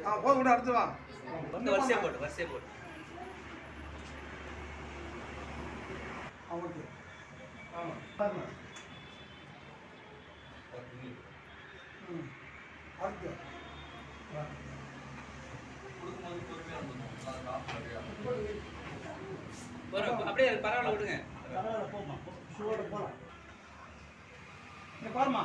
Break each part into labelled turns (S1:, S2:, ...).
S1: போக கூட அடுத்து வா.
S2: வரிசையா போட்டு.
S1: ஓகே. பாருங்க. அடுத்து.
S2: அப்படியே பரவாயில்ல விடுங்க.
S1: பரவாயில்ல போமா. ஷூவோட போலாம். இங்க பாருமா.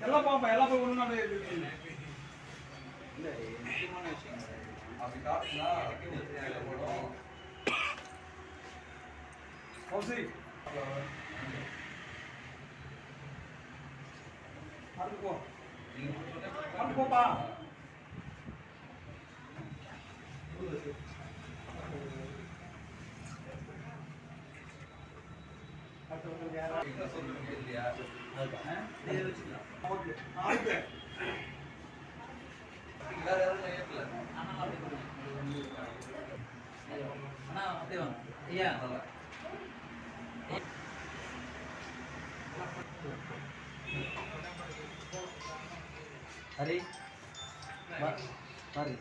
S1: எல்லாம் பாப்பா எல்லாம் போய் ஒண்ணு அப்படியே இல்ல முக்கியமான விஷயம் அப்படி காட்டுனா போடும் ஹவுசி அடுத்து போப்பா
S2: Hari, mari.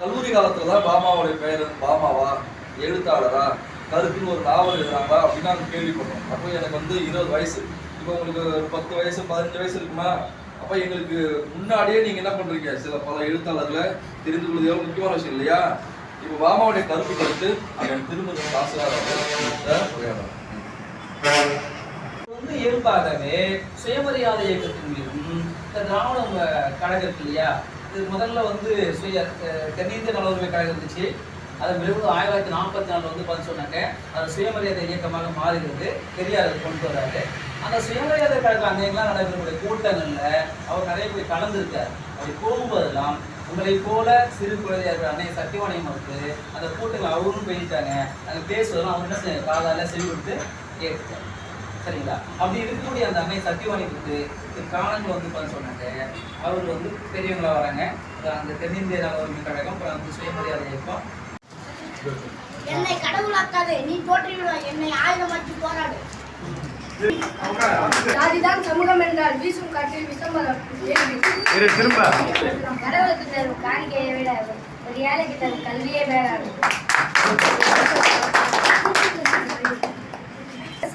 S3: கல்லூரி காலத்துல தான் பாமாவுடைய பெயர் பாமாவா எழுத்தாளரா கருத்துன்னு ஒரு நாவல் எழுதுறாங்களா அப்படின்னு நாங்கள் கேள்விப்பட்டோம். அப்போ எனக்கு வந்து 20 வயசு, இப்போ உங்களுக்கு 10 வயசு 15 வயசு இருக்குமா? அப்போ எங்களுக்கு முன்னாடியே நீங்கள் என்ன பண்ணுறீங்க, சில பல எழுத்தாளர்களை தெரிந்து கொள்வது எவ்வளோ முக்கியமான விஷயம் இல்லையா? இப்போ பாமாவுடைய கருத்து அவன் திரும்ப காசுகாக
S2: வந்து இயல்பாகவே சுயமரியாதை இயக்கத்தின் மீதும் திராவிட கழகம் இருக்கு இல்லையா, இது முதல்ல வந்து தென்னிந்திய நல உரிமை கழகம் இருந்துச்சு. அது பிறகு 1944 வந்து பார்த்து சொன்னாங்க அது சுயமரியாதை இயக்கமாக மாறுகிறது, பெரியார் அதை கொண்டு வர்றாரு. அந்த சுயமரியாதை கழகம் அங்கெல்லாம் நடைபெறக்கூடிய கூட்டங்கள்ல அவர் நிறைய போய் கலந்துருக்கார். அப்படி போகும்போதெல்லாம் உங்களை போல சிறு குழந்தையா இருக்கிற அன்னை சத்தியவாணியம் வந்து அந்த கூட்டங்கள் அவரும் போயிட்டாங்க. அங்கே பேசுவதெல்லாம் அவங்க என்ன காதால செவி கொடுத்து கேட்டுட்டாங்க. சரிங்களா? அப்படி இருக்கக்கூடிய அந்த அன்னை சத்தியவாணிக்கு காலங்கள் வந்து பார்த்து சொன்னாங்க அவர் வந்து பெரியவங்களா வராங்க. அந்த தென்னிந்திய நல உரிமை கழகம் சுயமரியாதை இயக்கம்
S4: என்னை கடவுள் ஆயுதமாக்காதே, நீ தோற்றிவிடுவாய். என்னை ஆயுதமாக்கி போராடு. ஜாதிதான் சமூகம் என்றால் வீசும் காற்றில் விசம்பரம். கடவுளுக்கு தரும் காணிக்கையை விட ஒரு ஏழைக்கு தரும் கல்வியே வேறாது.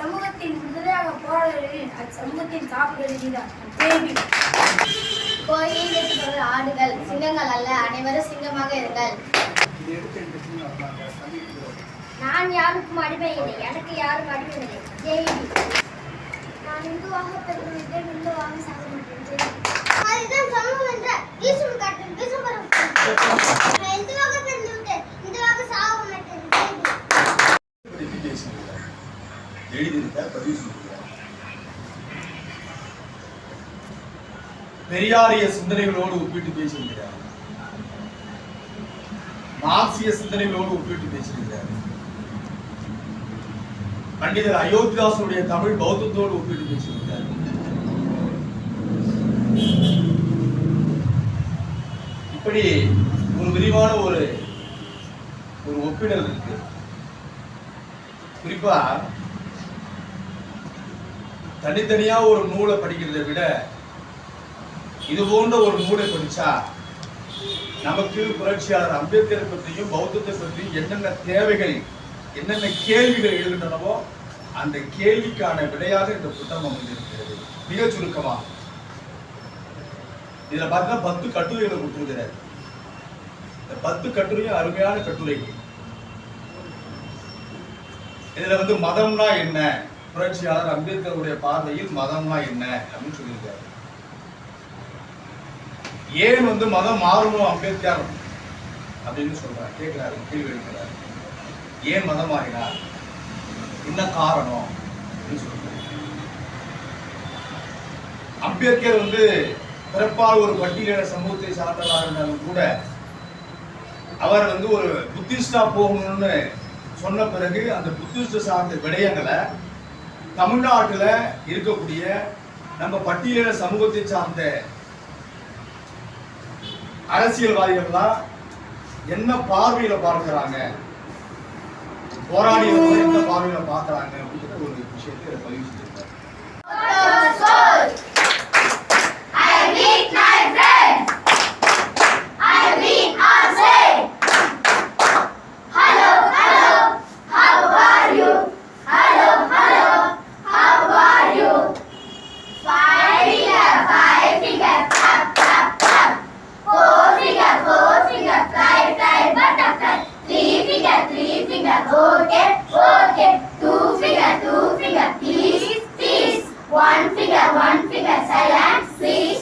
S4: சமூகத்தின் விடுதலையாக போராடுகளில் அச்சமூகத்தின் காப்புகள் நீதான். தேவி கோயிலில் வைக்கப்படும் ஆடுகள் சிங்கங்கள் அல்ல, அனைவரும் சிங்கமாக இருங்கள். நான் யாருக்கும் அடிமை இல்லை, எனக்கு யாரும் அடிமை இல்லை. ஜெய்வி நான் இந்துவாக பிறந்துவிட்டேன், இந்துவாக சாக மாட்டேன். அதுதான் சமூகம் என்ற வீசும் காற்றில் விசம்பரம். நான் இந்துவாக பிறந்துவிட்டேன், இந்துவாக சாக மாட்டேன்.
S1: பெரியாரிய சிந்தனைகளோடு ஒப்பிட்டு பேசியிருக்கிறார். மார்க்சிய சிந்தனைகளோடு ஒப்பிட்டு பேசியிருக்கிறார். பண்டிதர் அயோத்திதாசனுடைய தமிழ் பௌத்தத்தோடு ஒப்பிட்டு பேசியிருக்கிறார். இப்படி ஒரு விரிவான ஒரு ஒப்பிடல் இருக்கு. குறிப்பா தனித்தனியா ஒரு நூலை படிக்கிறதை விட இது போன்ற ஒரு நூலை படிச்சா நமக்கு புரட்சியாளர் அம்பேத்கரை பற்றியும் பௌத்தத்தை பற்றியும் என்னென்ன தேவைகள், என்னென்ன கேள்விகள் எழுகின்றனவோ அந்த கேள்விக்கான விடையாக இந்த புத்தகம் அமைந்திருக்கிறது. மிக சுருக்கமா இதுல பார்த்தா 10 கட்டுரைகளை கொடுத்திருக்கிறார். இந்த 10 கட்டுரையும் அருமையான கட்டுரைகள். இதுல வந்து மதம்னா என்ன, புரட்சியாளர் அம்பேத்கருடைய பார்வையில் மதம்னா என்ன அப்படின்னு சொல்லியிருக்காரு. ஏன் வந்து மதம் மாறணும் அம்பேத்கர் அப்படின்னு சொல்றாரு, கேட்கிறாரு, கேள்வி எழுக்கிறாரு. ஏன் மதம் மாறினார், என்ன காரணம் அப்படின்னு சொல்றாரு. அம்பேத்கர் வந்து பிறப்பால் ஒரு பட்டியலின சமூகத்தை சார்ந்தவராக இருந்தாலும் கூட அவர் வந்து ஒரு புத்திஸ்டா போகணும்னு சொன்ன பிறகு அந்த புத்திஸ்ட சார்ந்த விடயங்களை தமிழ்நாட்டில் இருக்கக்கூடிய நம்ம பட்டியலின சமூகத்தை சார்ந்த அரசியல்வாதிகள்லாம் என்ன பார்வையில பார்க்கிறாங்க, போராடியவங்க என்ன பார்வையில பார்க்கறாங்க அப்படிங்கிற ஒரு விஷயத்தை பதிவு செஞ்சிருக்காரு.
S4: One finger, silence, please.